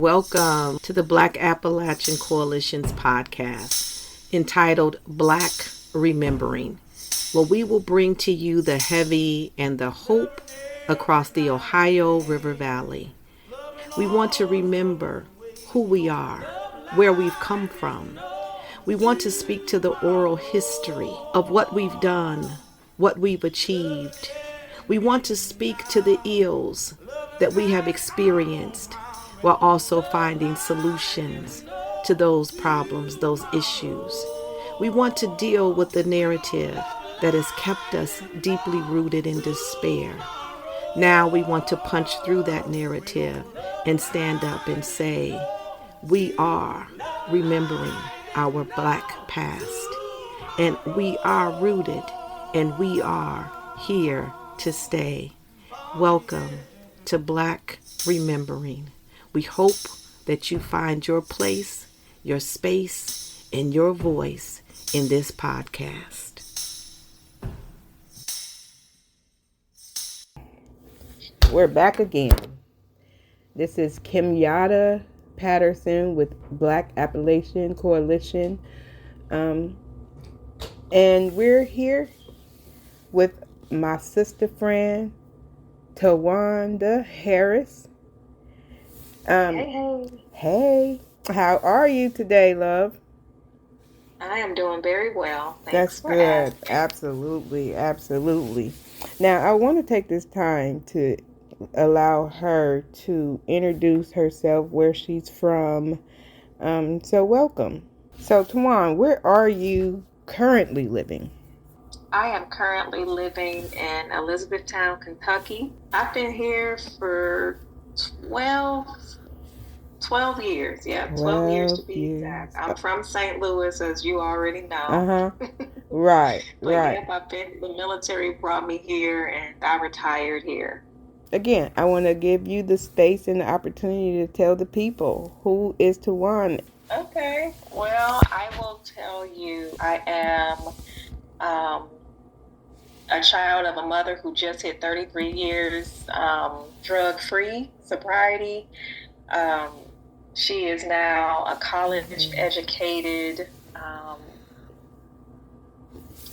Welcome to the Black Appalachian Coalition's podcast entitled Black Remembering, where we will bring to you the heavy and the hope across the Ohio River Valley. We want to remember who we are, where we've come from. We want to speak to the oral history of what we've done, what we've achieved. We want to speak to the ills that we have experienced while also finding solutions to those problems, those issues. We want to deal with the narrative that has kept us deeply rooted in despair. Now we want to punch through that narrative and stand up and say, we are remembering our Black past, and we are rooted, and we are here to stay. Welcome to Black Remembering. We hope that you find your place, your space, and your voice in this podcast. We're back again. This is Kimyada Patterson with Black Appalachian Coalition. And we're here with my sister friend, Tawan Harris. Hey, how are you today, love? I am doing very well. That's good. Absolutely. Now, I want to take this time to allow her to introduce herself, where she's from. So welcome. So, Tawan, where are you currently living? I am currently living in Elizabethtown, Kentucky. I've been here for 12 years. Yeah, 12 years to be exact. I'm from St. Louis, as you already know. Right. Yep, the military brought me here and I retired here. Again, I want to give you the space and the opportunity to tell the people, who is Tawan? Okay, well, I will tell you, I am a child of a mother who just hit 33 years, drug-free, sobriety. She is now a college-educated.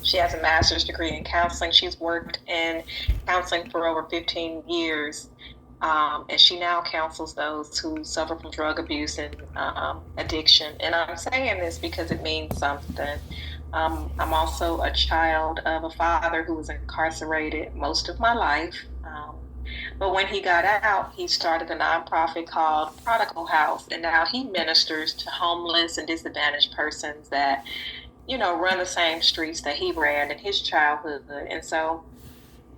She has a master's degree in counseling. She's worked in counseling for over 15 years, and she now counsels those who suffer from drug abuse and addiction. And I'm saying this because it means something. I'm also a child of a father who was incarcerated most of my life. But when he got out, he started a nonprofit called Prodigal House. And now he ministers to homeless and disadvantaged persons that, run the same streets that he ran in his childhood. And so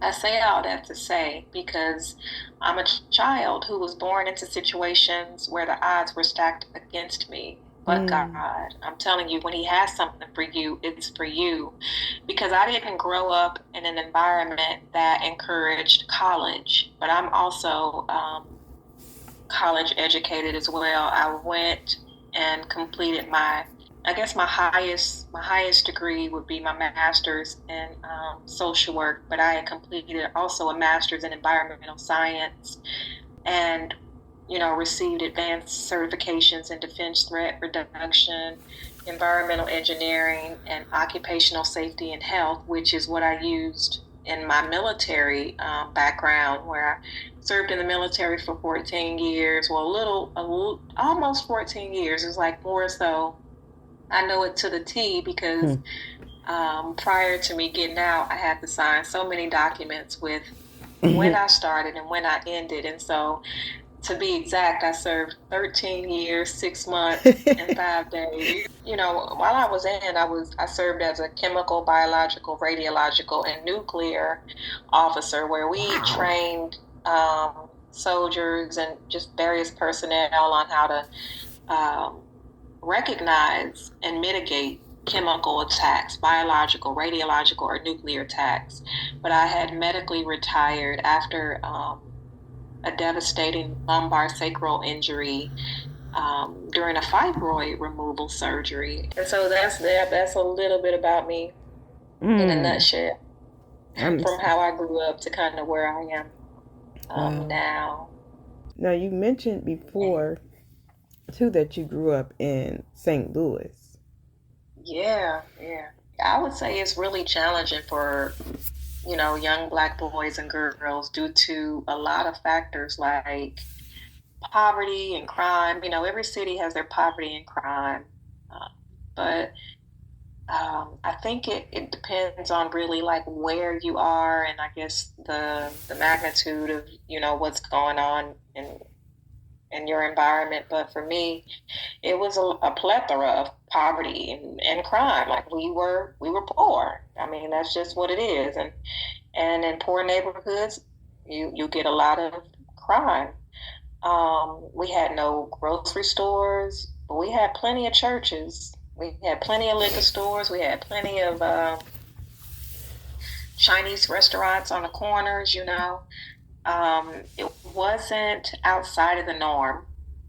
I say all that to say, because I'm a child who was born into situations where the odds were stacked against me. But God, I'm telling you, when he has something for you, it's for you. Because I didn't grow up in an environment that encouraged college, but I'm also college educated as well. I went and completed my highest degree would be my master's in social work, but I had completed also a master's in environmental science, and received advanced certifications in defense threat reduction, environmental engineering, and occupational safety and health, which is what I used in my military background, where I served in the military for 14 years, almost 14 years. It was like more so. I know it to the T because prior to me getting out, I had to sign so many documents with when I started and when I ended. And so, to be exact, I served 13 years, 6 months, and 5 days. While I was in, I served as a chemical, biological, radiological, and nuclear officer, where we trained soldiers and just various personnel on how to recognize and mitigate chemical attacks, biological, radiological, or nuclear attacks. But I had medically retired after a devastating lumbar sacral injury during a fibroid removal surgery. And so that's a little bit about me in a nutshell, from how I grew up to kind of where I am now. Now, you mentioned before too, that you grew up in St. Louis. Yeah, yeah. I would say it's really challenging for, young Black boys and girls due to a lot of factors like poverty and crime. Every city has their poverty and crime. But I think it depends on really like where you are, and I guess the magnitude of, what's going on in your environment. But for me, it was a plethora of poverty and crime. Like we were poor. I mean, that's just what it is. And in poor neighborhoods, you get a lot of crime. We had no grocery stores, but we had plenty of churches. We had plenty of liquor stores. We had plenty of Chinese restaurants on the corners. It wasn't outside of the norm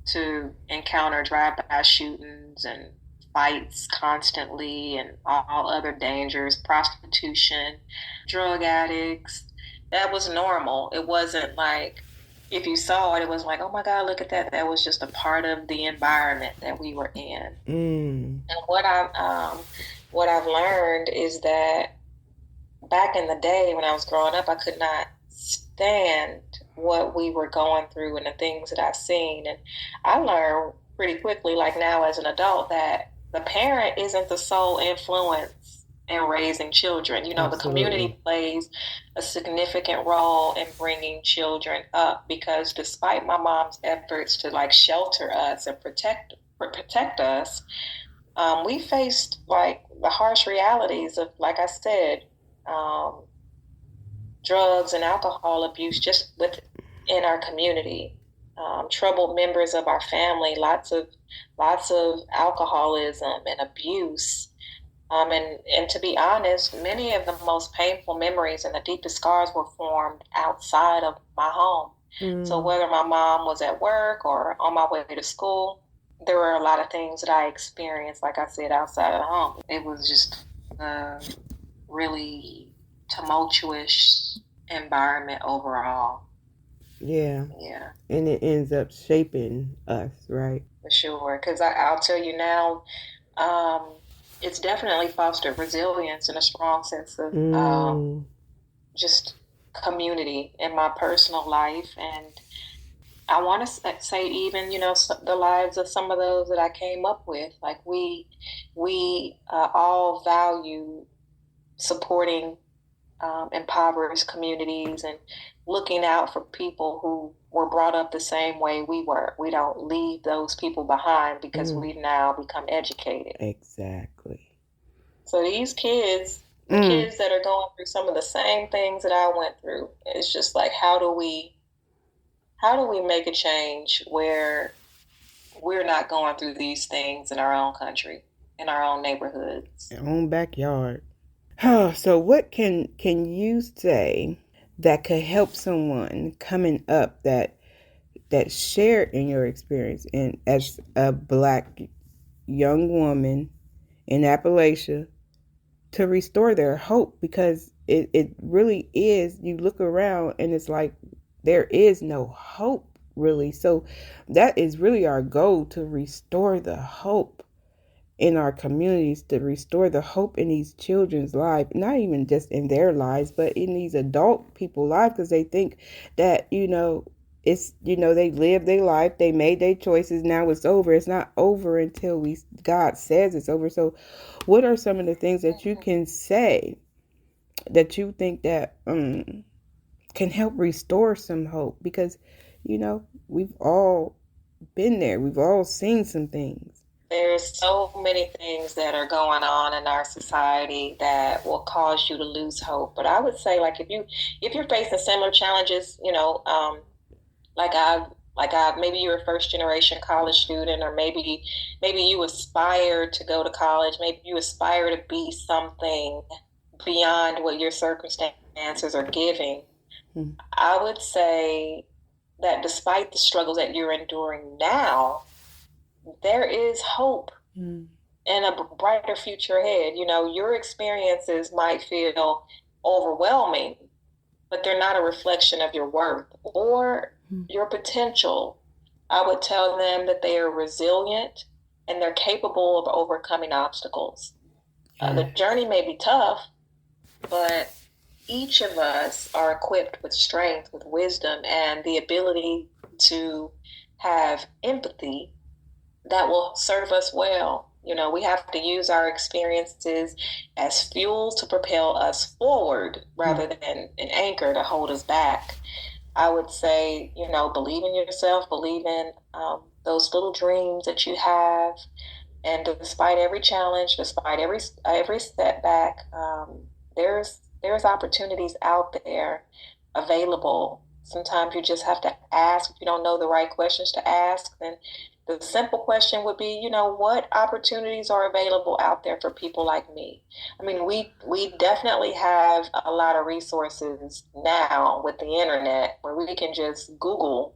to encounter drive-by shootings and fights constantly and all other dangers, prostitution, drug addicts. That was normal. It wasn't like, if you saw it, it was like, oh my God, look at that. That was just a part of the environment that we were in. And what I've learned is that back in the day when I was growing up, I could not stand what we were going through and the things that I've seen. And I learned pretty quickly, like now as an adult, that the parent isn't the sole influence in raising children. Absolutely. The community plays a significant role in bringing children up, because despite my mom's efforts to like shelter us and protect us, we faced like the harsh realities of, like I said, drugs and alcohol abuse just within our community. Troubled members of our family, lots of alcoholism and abuse. And to be honest, many of the most painful memories and the deepest scars were formed outside of my home. So whether my mom was at work or on my way to school, there were a lot of things that I experienced, like I said, outside of the home. It was just a really tumultuous environment overall. Yeah. Yeah. And it ends up shaping us, right? For sure. Because I'll tell you now, it's definitely fostered resilience and a strong sense of just community in my personal life. And I want to say even, the lives of some of those that I came up with. Like we all value supporting impoverished communities and looking out for people who were brought up the same way we were. We don't leave those people behind because we've now become educated. Exactly. So these kids, the kids that are going through some of the same things that I went through, it's just like, how do we make a change where we're not going through these things in our own country, in our own neighborhoods, our own backyard? So what can you say that could help someone coming up that shared in your experience, and as a Black young woman in Appalachia, to restore their hope? Because it really is, you look around and it's like there is no hope really. So that is really our goal, to restore the hope in our communities, to restore the hope in these children's lives, not even just in their lives, but in these adult people's lives, because they think that, it's, they lived their life, they made their choices, now it's over. It's not over until God says it's over. So what are some of the things that you can say that you think that can help restore some hope? Because, we've all been there. We've all seen some things. There's so many things that are going on in our society that will cause you to lose hope. But I would say, like, if you're facing similar challenges, maybe you're a first generation college student, or maybe you aspire to go to college, maybe you aspire to be something beyond what your circumstances are giving. I would say that despite the struggles that you're enduring now, there is hope and a brighter future ahead. Your experiences might feel overwhelming, but they're not a reflection of your worth or your potential. I would tell them that they are resilient and they're capable of overcoming obstacles. The journey may be tough, but each of us are equipped with strength, with wisdom, and the ability to have empathy that will serve us well. You know, we have to use our experiences as fuel to propel us forward rather than an anchor to hold us back. I would say, you know, believe in yourself, believe in those little dreams that you have. And despite every challenge, despite every setback, there's opportunities out there available. Sometimes you just have to ask. If you don't know the right questions to ask, then the simple question would be, you know, what opportunities are available out there for people like me? I mean, we definitely have a lot of resources now with the internet where we can just Google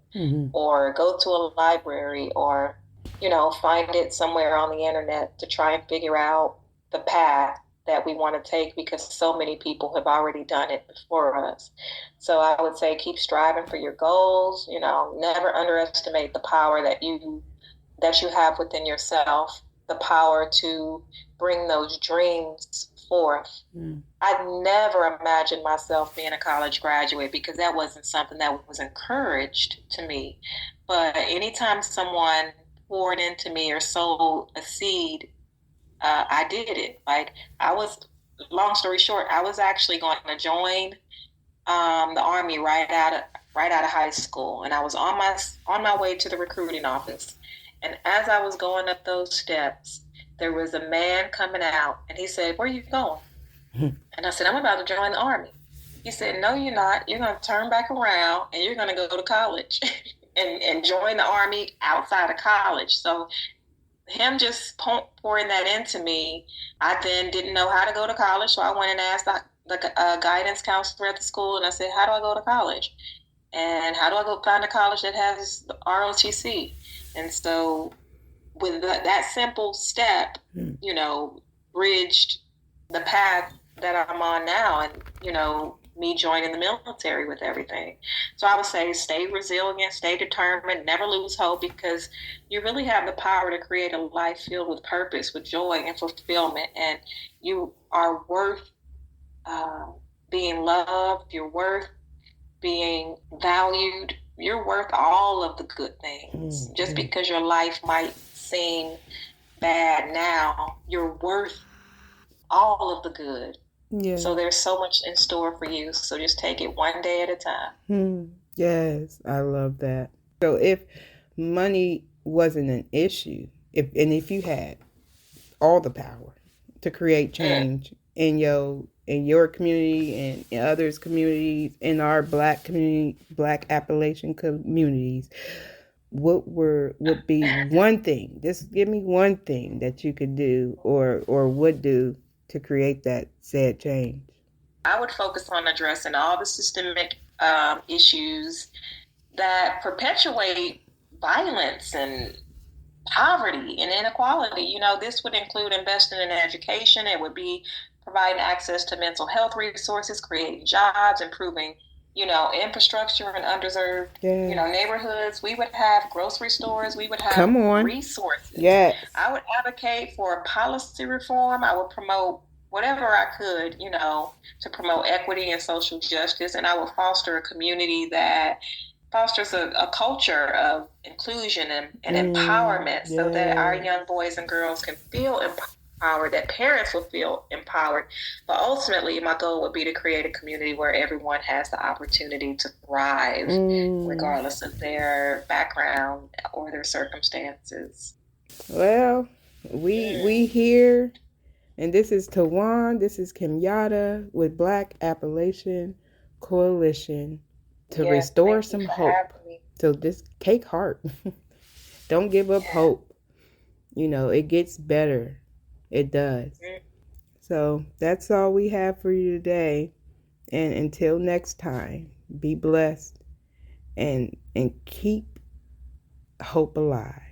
or go to a library or, you know, find it somewhere on the internet to try and figure out the path that we want to take, because so many people have already done it before us. So I would say keep striving for your goals. You know, never underestimate the power that you have within yourself, the power to bring those dreams forth. I never imagined myself being a college graduate because that wasn't something that was encouraged to me. But anytime someone poured into me or sowed a seed, I did it. Like, long story short, I was actually going to join the Army right out of high school, and I was on my way to the recruiting office. And as I was going up those steps, there was a man coming out, and he said, "Where are you going?" And I said, "I'm about to join the Army." He said, "No, you're not. You're going to turn back around, and you're going to go to college and join the Army outside of college." So him just pouring that into me, I then didn't know how to go to college, so I went and asked the guidance counselor at the school, and I said, "How do I go to college? And how do I go find a college that has the ROTC?" And so with that simple step, you know, bridged the path that I'm on now, and, you know, me joining the military with everything. So I would say stay resilient, stay determined, never lose hope, because you really have the power to create a life filled with purpose, with joy and fulfillment. And you are worth being loved. You're worth being valued. You're worth all of the good things. Just because your life might seem bad now, you're worth all of the good. Yeah. So there's so much in store for you. So just take it one day at a time. Yes, I love that. So if money wasn't an issue, if you had all the power to create change in your community and in others' communities, in our Black community, Black Appalachian communities, what would be one thing? Just give me one thing that you could do or would do to create that said change. I would focus on addressing all the systemic issues that perpetuate violence and poverty and inequality. You know, this would include investing in education. It would be providing access to mental health resources, creating jobs, improving, you know, infrastructure in underserved, you know, neighborhoods. We would have grocery stores. We would have resources. Yes. I would advocate for policy reform. I would promote whatever I could, you know, to promote equity and social justice. And I would foster a community that fosters a culture of inclusion and empowerment, so that our young boys and girls can feel empowered, that parents will feel empowered. But ultimately, my goal would be to create a community where everyone has the opportunity to thrive, regardless of their background or their circumstances. Well, we here, and this is Tawan, this is Kenyatta with Black Appalachian Coalition to restore some hope. So just take heart. Don't give up hope. You know, it gets better. It does. So that's all we have for you today. And until next time, be blessed and keep hope alive.